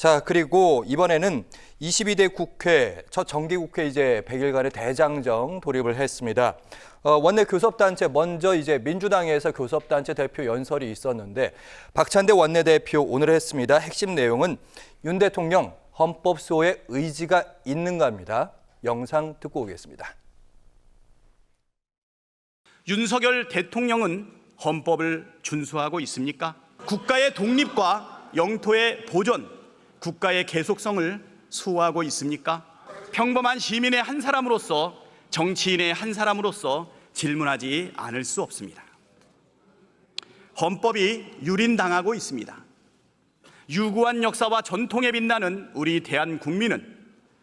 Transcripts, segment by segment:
자, 그리고 이번에는 22대 국회, 첫 정기국회 이제 100일간의 대장정 돌입을 했습니다. 원내 교섭단체 먼저 이제 민주당에서 교섭단체 대표 연설이 있었는데 박찬대 원내대표 오늘 했습니다. 핵심 내용은 윤 대통령 헌법 수호의 의지가 있는가입니다. 영상 듣고 오겠습니다. 윤석열 대통령은 헌법을 준수하고 있습니까? 국가의 독립과 영토의 보존, 국가의 계속성을 수호하고 있습니까? 평범한 시민의 한 사람으로서, 정치인의 한 사람으로서 질문하지 않을 수 없습니다. 헌법이 유린당하고 있습니다. 유구한 역사와 전통에 빛나는 우리 대한국민은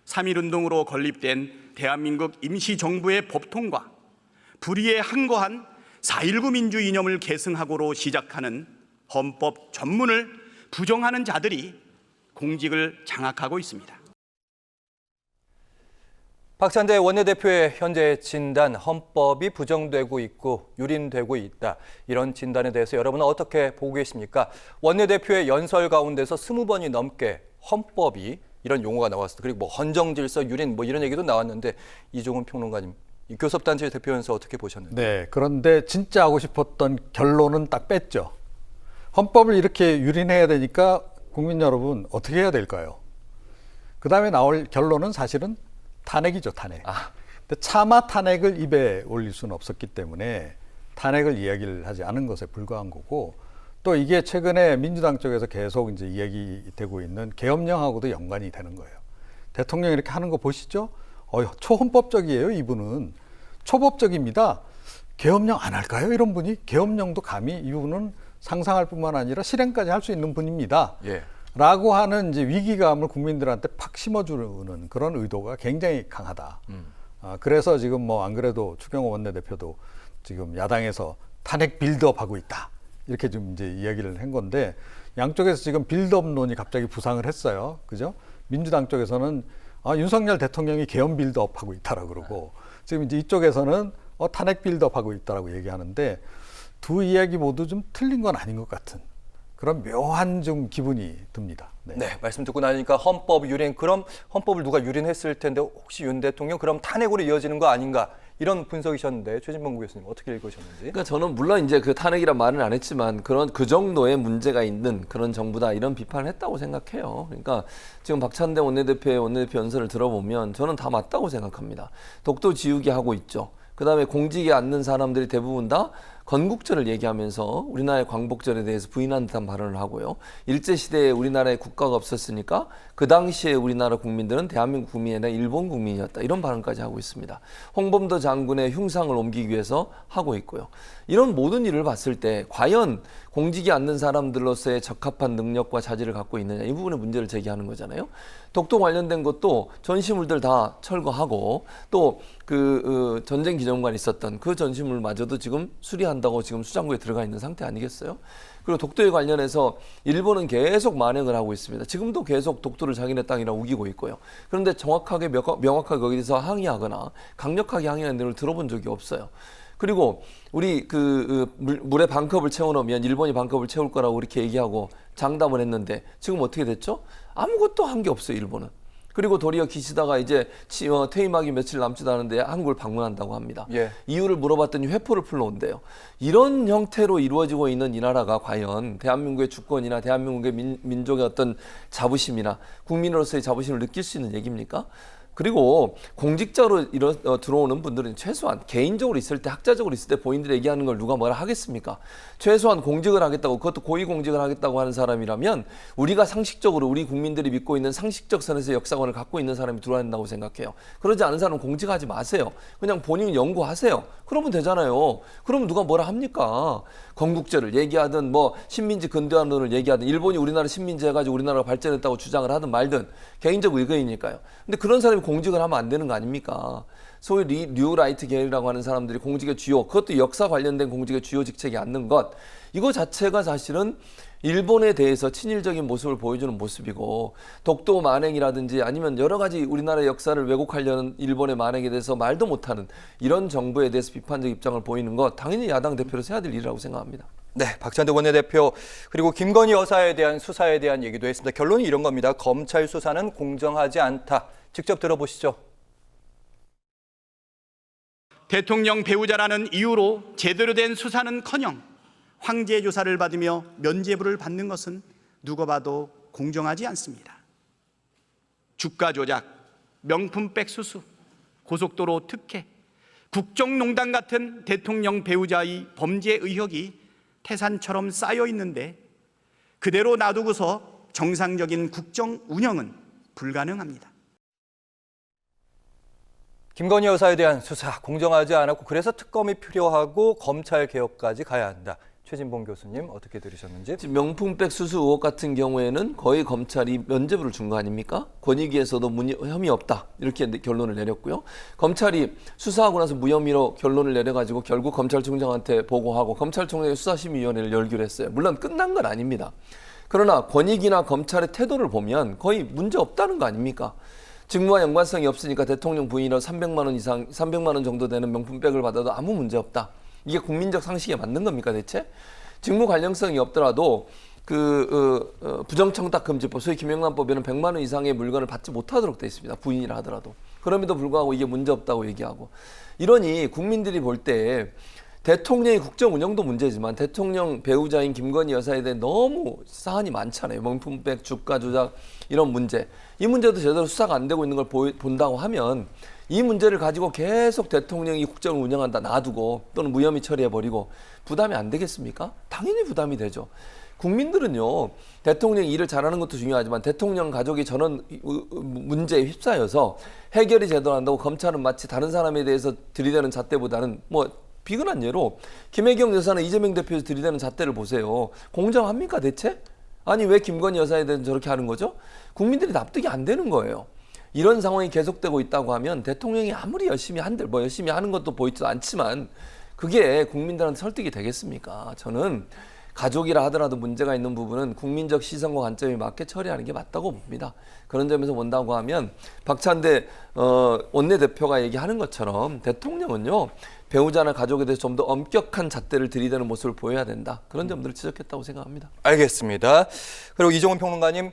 3.1운동으로 건립된 대한민국 임시정부의 법통과 불의에 항거한 4.19 민주 이념을 계승하고로 시작하는 헌법 전문을 부정하는 자들이 공직을 장악하고 있습니다. 박찬대 원내대표의 현재 진단, 헌법이 부정되고 있고 유린되고 있다. 이런 진단에 대해서 여러분은 어떻게 보고 계십니까? 원내대표의 연설 가운데서 20번이 넘게 헌법이 이런 용어가 나왔습니다. 그리고 뭐 헌정질서, 유린 뭐 이런 얘기도 나왔는데 이종훈 평론가님, 이 교섭단체 대표 연설 어떻게 보셨는지? 네, 그런데 진짜 하고 싶었던 결론은 딱 뺐죠. 헌법을 이렇게 유린해야 되니까 국민 여러분 어떻게 해야 될까요? 그 다음에 나올 결론은 사실은 탄핵이죠, 탄핵. 근데 차마 탄핵을 입에 올릴 수는 없었기 때문에 탄핵을 이야기를 하지 않은 것에 불과한 거고, 또 이게 최근에 민주당 쪽에서 계속 이제 이야기되고 있는 계엄령하고도 연관이 되는 거예요. 대통령이 이렇게 하는 거 보시죠? 초헌법적이에요, 이분은. 초법적입니다. 계엄령 안 할까요? 이런 분이 계엄령도 감히 이분은 상상할 뿐만 아니라 실행까지 할 수 있는 분입니다. 예. 라고 하는 이제 위기감을 국민들한테 팍 심어주는 그런 의도가 굉장히 강하다. 그래서 지금 뭐 안 그래도 추경호 원내대표도 지금 야당에서 탄핵 빌드업하고 있다. 이렇게 좀 이제 이야기를 한 건데, 양쪽에서 지금 빌드업론이 갑자기 부상을 했어요. 그죠? 민주당 쪽에서는 윤석열 대통령이 계엄 빌드업하고 있다라고 그러고, 지금 이제 이쪽에서는 탄핵 빌드업하고 있다라고 얘기하는데, 두 이야기 모두 좀 틀린 건 아닌 것 같은 그런 묘한 좀 기분이 듭니다. 네, 말씀 듣고 나니까 헌법 유린, 그럼 헌법을 누가 유린했을 텐데 혹시 윤 대통령 그럼 탄핵으로 이어지는 거 아닌가, 이런 분석이셨는데 최진봉 교수님 어떻게 읽으셨는지? 그러니까 저는 물론 이제 그 탄핵이란 말은 안 했지만 그 정도의 문제가 있는 그런 정부다, 이런 비판을 했다고 생각해요. 그러니까 지금 박찬대 원내대표의 원내대표 연설을 들어보면 저는 다 맞다고 생각합니다. 독도 지우기 하고 있죠. 그다음에 공직에 앉는 사람들이 대부분 다 건국절을 얘기하면서 우리나라의 광복절에 대해서 부인한 듯한 발언을 하고요. 일제시대에 우리나라에 국가가 없었으니까 그 당시에 우리나라 국민들은 대한민국 국민이 아니라 일본 국민이었다, 이런 발언까지 하고 있습니다. 홍범도 장군의 흉상을 옮기기 위해서 하고 있고요. 이런 모든 일을 봤을 때 과연 공직에 앉는 사람들로서의 적합한 능력과 자질을 갖고 있느냐, 이 부분의 문제를 제기하는 거잖아요. 독도 관련된 것도 전시물들 다 철거하고, 또 그 전쟁 기념관에 있었던 그 전시물마저도 지금 수리한다고 지금 수장고에 들어가 있는 상태 아니겠어요? 그리고 독도에 관련해서 일본은 계속 만행을 하고 있습니다. 지금도 계속 독도를 자기네 땅이라고 우기고 있고요. 그런데 정확하게 명확하게 거기서 항의하거나 강력하게 항의하는 내용을 들어본 적이 없어요. 그리고 우리 물에 반컵을 채워놓으면 일본이 반컵을 채울 거라고 이렇게 얘기하고 장담을 했는데 지금 어떻게 됐죠? 아무것도 한 게 없어요, 일본은. 그리고 도리어 기시다가 이제 퇴임하기 며칠 남지도 않은데 한국을 방문한다고 합니다. 예. 이유를 물어봤더니 회포를 풀러온대요. 이런 형태로 이루어지고 있는 이 나라가 과연 대한민국의 주권이나 대한민국의 민족의 어떤 자부심이나 국민으로서의 자부심을 느낄 수 있는 얘기입니까? 그리고 공직자로 들어오는 분들은 최소한 개인적으로 있을 때, 학자적으로 있을 때 본인들이 얘기하는 걸 누가 뭐라 하겠습니까? 최소한 공직을 하겠다고, 그것도 고위공직을 하겠다고 하는 사람이라면 우리가 상식적으로, 우리 국민들이 믿고 있는 상식적 선에서 역사관을 갖고 있는 사람이 들어야 된다고 생각해요. 그러지 않은 사람은 공직하지 마세요. 그냥 본인 연구하세요. 그러면 되잖아요. 그러면 누가 뭐라 합니까? 건국제를 얘기하든 뭐 식민지 근대화론을 얘기하든 일본이 우리나라 식민지 해가지고 우리나라가 발전했다고 주장을 하든 말든 개인적 의견이니까요. 근데 그런 사람이 공직을 하면 안 되는 거 아닙니까? 소위 뉴라이트 계열이라고 하는 사람들이 공직의 주요, 그것도 역사 관련된 공직의 주요 직책에 앉는 것, 이거 자체가 사실은 일본에 대해서 친일적인 모습을 보여주는 모습이고, 독도 만행이라든지 아니면 여러 가지 우리나라의 역사를 왜곡하려는 일본의 만행에 대해서 말도 못하는 이런 정부에 대해서 비판적 입장을 보이는 것, 당연히 야당 대표로서 해야 될 일이라고 생각합니다. 네, 박찬대 원내대표 그리고 김건희 여사에 대한 수사에 대한 얘기도 했습니다. 결론이 이런 겁니다. 검찰 수사는 공정하지 않다. 직접 들어보시죠. 대통령 배우자라는 이유로 제대로 된 수사는커녕 황제 조사를 받으며 면죄부를 받는 것은 누가 봐도 공정하지 않습니다. 주가 조작, 명품백 수수, 고속도로 특혜, 국정농단 같은 대통령 배우자의 범죄 의혹이 태산처럼 쌓여 있는데 그대로 놔두고서 정상적인 국정 운영은 불가능합니다. 김건희 여사에 대한 수사 공정하지 않았고 그래서 특검이 필요하고 검찰 개혁까지 가야 한다. 최진봉 교수님 어떻게 들으셨는지? 지금 명품백 수수 의혹 같은 경우에는 거의 검찰이 면죄부를 준 거 아닙니까? 권익위에서도 혐의 없다 이렇게 결론을 내렸고요. 검찰이 수사하고 나서 무혐의로 결론을 내려가지고 결국 검찰총장한테 보고하고 검찰총장이 수사심의위원회를 열기로 했어요. 물론 끝난 건 아닙니다. 그러나 권익위나 검찰의 태도를 보면 거의 문제 없다는 거 아닙니까? 직무와 연관성이 없으니까 대통령 부인으로 300만 원 정도 되는 명품백을 받아도 아무 문제 없다. 이게 국민적 상식에 맞는 겁니까 대체? 직무 관련성이 없더라도 부정청탁금지법 소위 김영란법에는 100만 원 이상의 물건을 받지 못하도록 돼 있습니다. 부인이라 하더라도. 그럼에도 불구하고 이게 문제 없다고 얘기하고. 이러니 국민들이 볼 때 대통령의 국정 운영도 문제지만 대통령 배우자인 김건희 여사에 대해 너무 사안이 많잖아요. 명품백, 주가 조작 이런 문제. 이 문제도 제대로 수사가 안 되고 있는 걸 본다고 하면 이 문제를 가지고 계속 대통령이 국정을 운영한다 놔두고 또는 무혐의 처리해버리고 부담이 안 되겠습니까? 당연히 부담이 되죠. 국민들은요. 대통령이 일을 잘하는 것도 중요하지만 대통령 가족이 저런 문제에 휩싸여서 해결이 제대로 한다고 검찰은 마치 다른 사람에 대해서 들이대는 잣대보다는 비근한 예로 김혜경 여사는 이재명 대표에서 들이대는 잣대를 보세요. 공정합니까 대체? 아니 왜 김건희 여사에 대해서 저렇게 하는 거죠? 국민들이 납득이 안 되는 거예요. 이런 상황이 계속되고 있다고 하면 대통령이 아무리 열심히 열심히 하는 것도 보이지도 않지만 그게 국민들한테 설득이 되겠습니까? 저는 가족이라 하더라도 문제가 있는 부분은 국민적 시선과 관점에 맞게 처리하는 게 맞다고 봅니다. 그런 점에서 본다고 하면 박찬대 원내대표가 얘기하는 것처럼 대통령은요. 배우자나 가족에 대해서 좀 더 엄격한 잣대를 들이대는 모습을 보여야 된다. 그런 점들을 지적했다고 생각합니다. 알겠습니다. 그리고 이종훈 평론가님,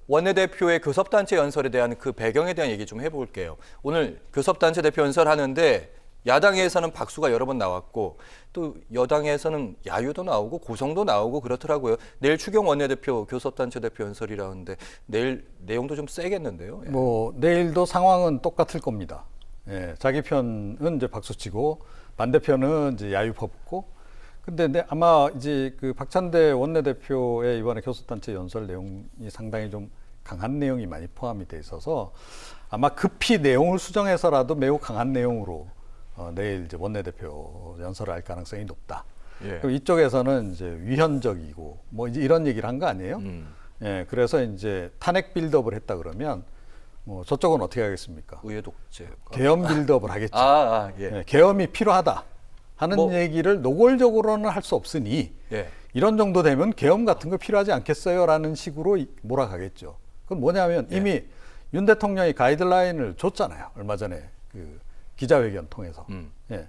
원내대표의 교섭단체 연설에 대한 그 배경에 대한 얘기 좀 해볼게요. 오늘 교섭단체 대표 연설하는데 야당에서는 박수가 여러 번 나왔고 또 여당에서는 야유도 나오고 고성도 나오고 그렇더라고요. 내일 추경 원내대표 교섭단체 대표 연설이라는데 내일 내용도 좀 세겠는데요. 예. 내일도 상황은 똑같을 겁니다. 예, 자기 편은 이제 박수치고 반대편은 이제 야유 퍼붓고. 근데 아마 이제 그 박찬대 원내대표의 이번에 교섭단체 연설 내용이 상당히 좀 강한 내용이 많이 포함이 돼 있어서 아마 급히 내용을 수정해서라도 매우 강한 내용으로 내일 이제 원내대표 연설을 할 가능성이 높다. 예. 그리고 이쪽에서는 이제 위헌적이고 이제 이런 얘기를 한 거 아니에요? 예, 그래서 이제 탄핵 빌드업을 했다 그러면 저쪽은 어떻게 하겠습니까? 의회 독재. 계엄 빌드업을 하겠죠. 예. 예, 계엄이 필요하다 하는 얘기를 노골적으로는 할 수 없으니 예. 이런 정도 되면 계엄 같은 거 필요하지 않겠어요? 라는 식으로 몰아가겠죠. 그건 뭐냐면 이미 윤 대통령이 가이드라인을 줬잖아요. 얼마 전에 그 기자회견 통해서. 예.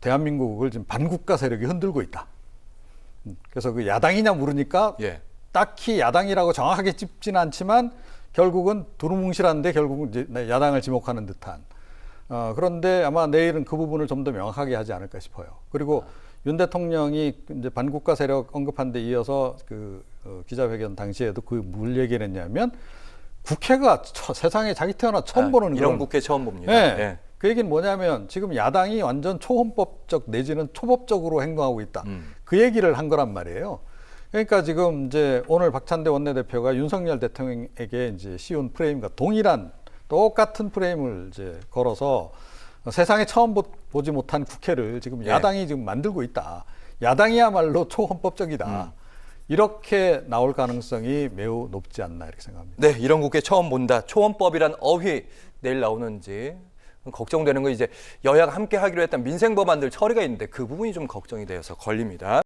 대한민국을 지금 반국가 세력이 흔들고 있다. 그래서 그 야당이냐 물으니까 딱히 야당이라고 정확하게 찝지는 않지만 결국은 두루뭉실한데 결국은 이제 야당을 지목하는 듯한. 그런데 아마 내일은 그 부분을 좀 더 명확하게 하지 않을까 싶어요. 그리고 윤 대통령이 이제 반국가 세력 언급한 데 이어서 기자회견 당시에도 뭘 얘기를 했냐면 국회가 세상에 자기 태어나 처음 보는 이런 국회 처음 봅니다. 네. 예. 그 얘기는 뭐냐면 지금 야당이 완전 초헌법적 내지는 초법적으로 행동하고 있다. 그 얘기를 한 거란 말이에요. 그러니까 지금 이제 오늘 박찬대 원내대표가 윤석열 대통령에게 이제 씌운 프레임과 동일한 똑같은 프레임을 이제 걸어서 세상에 처음 보지 못한 국회를 지금 야당이 지금 만들고 있다. 야당이야말로 초헌법적이다. 이렇게 나올 가능성이 매우 높지 않나 이렇게 생각합니다. 네, 이런 국회 처음 본다. 초헌법이란 어휘 내일 나오는지 걱정되는 거 이제 여야가 함께 하기로 했던 민생 법안들 처리가 있는데 그 부분이 좀 걱정이 되어서 걸립니다.